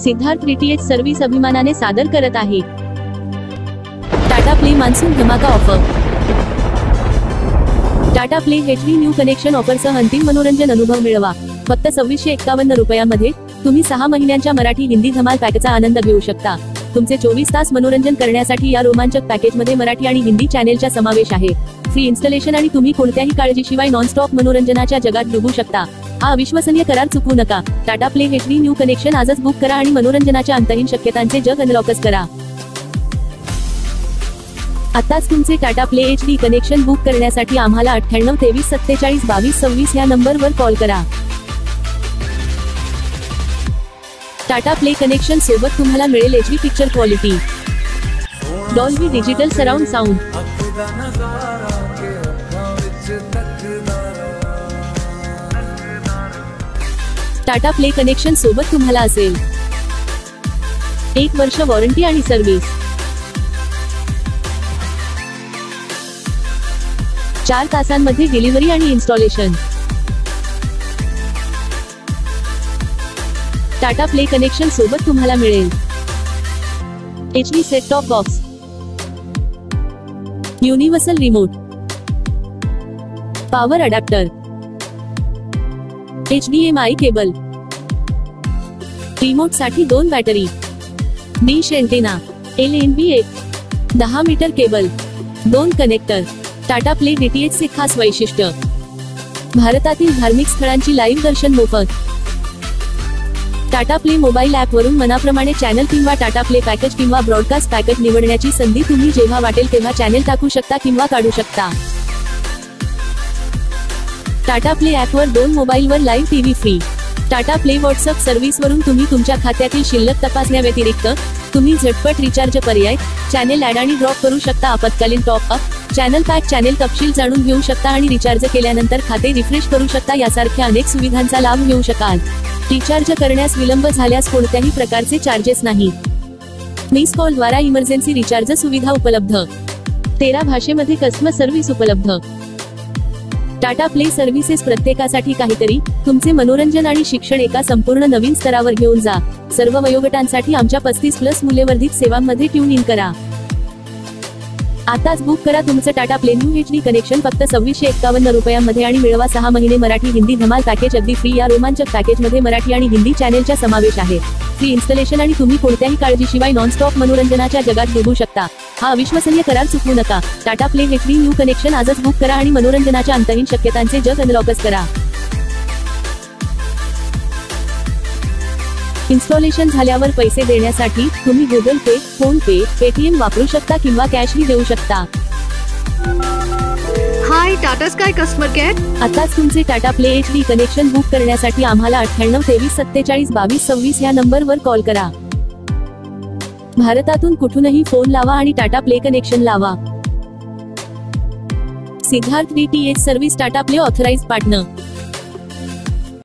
Siddharth DTH service अभिमानाने सादर करत आहे टाटा प्ले मान्सून धमाका offer. Tata Play HD new connection ऑफरसह अंतिम मनोरंजन अनुभव मिळवा। फक्त 2651 रुपयांमध्ये तुम्ही 6 महिन्यांच्या मराठी हिंदी धमाल पॅकचा आनंद घेऊ शकता। तुमचे 24 तास मनोरंजन करण्यासाठी या रोमांचक पॅकेजमध्ये मराठी आणि हिंदी चॅनेलचा समावेश आहे। फ्री इन्स्टॉलेशन आणि तुम्ही कोणत्याही काळजीशिवाय नॉनस्टॉप मनोरंजनाच्या जगात डुबू शकता। हा अविश्वसनीय करार चुकवू नका। Tata Play HD new connection आजच बुक करा आणि मनोरंजनाच्या अंतहीन शक्यतांचे जग अनलॉकच करा। आताच तुमचे Tata Play HD connection book करण्यासाठी आम्हाला 98 23 47 22 26 या नंबरवर कॉल करा। टाटा प्ले कनेक्शन सोबत तुम्हाला मिळेल HD picture quality, Dolby digital surround sound, Tata play connection सोबत तुम्हाला असेल 1 वर्ष वॉरंटी आणि सर्व्हिस, 4 तासांमध्ये डिलिव्हरी आणि इन्स्टॉलेशन। टाटा प्ले कनेक्शन सोबत तुम्हाला मिळेल HD set top box, universal remote, power adapter, HDMI cable, remote साठी 2 battery, dish antenna, LNB 10 metre cable, 2 connector. Tata Play DTH चे खास वैशिष्ट्य, भारतातील धार्मिक स्थळांची लाईव्ह दर्शन मोफत। टाटा प्ले मोबाईल ऍप वरून मनाप्रमाणे चॅनल किंवा टाटा प्ले पॅकेज किंवा ब्रॉडकास्ट पॅकेज निवडण्याची संधी। तुम्ही जेव्हा वाटेल तेव्हा चॅनल टाकू शकता किंवा काढू शकता। टाटा प्ले ऍप वर 2 मोबाईलवर live TV free. Tata play WhatsApp service वरून तुम्ही तुमच्या खात्यातील शिल्लक तपासण्याव्यतिरिक्त तुम्ही झटपट रिचार्ज पर्याय, चॅनेल ऍड आणि ड्रॉप करू शकता। आपत्कालीन top up, channel pack, channel तपशील जाणून घेऊ शकता आणि रिचार्ज केल्यानंतर खाते रिफ्रेश करू शकता यासारख्या अनेक सुविधांचा लाभ घेऊ शकाल। रिचार्ज करण्यास विलंब झाल्यास कोणत्याही प्रकारचे चार्जेस नाही। मिस कॉल द्वारा इमर्जन्सी रिचार्ज सुविधा उपलब्ध, 13 भाषेमध्ये कस्टमर सर्व्हिस उपलब्ध। टाटा प्ले सर्व्हिसेस प्रत्येकासाठी काहीतरी, तुमचे मनोरंजन आणि शिक्षण एका संपूर्ण नवीन स्तरावर घेऊन जा। सर्व वयोगटांसाठी आमच्या 35+ मूल्यवर्धित सेवांमध्ये ट्यून इन करा। आताच बुक करा तुमचं Tata play new HD connection फक्त 2651 रुपयांमध्ये आणि मिळवा 6 महिने मराठी हिंदी धमाल पॅकेज अगदी फ्री। या रोमांचक पॅकेजमध्ये मराठी आणि हिंदी चॅनेलचा समावेश आहे। फ्री इन्स्टॉलेशन आणि तुम्ही कोणत्याही काळजीशिवाय नॉनस्टॉप मनोरंजनाच्या जगात डुबू शकता। हा अविश्वसनीय करार चुकवू नका। Tata Play HD new connection आजच बुक करा आणि मनोरंजनाच्या अंतहीन शक्यतांचे जग अनलॉकच करा। इन्स्टॉलेशन झाल्यावर पैसे देण्यासाठी तुम्ही गुगल पे, फोन पे, पेटीएम वापरू शकता किंवा कॅशही देऊ शकता। हाय टाटा स्काय कस्टमर केअर। आताच तुमचे Tata Play HD connection book करण्यासाठी आम्हाला 98 23 47 22 26 या नंबरवर कॉल करा। भारतातून कुठूनही फोन लावा आणि टाटा प्ले कनेक्शन लावा। Siddharth DTH service Tata play authorised partner.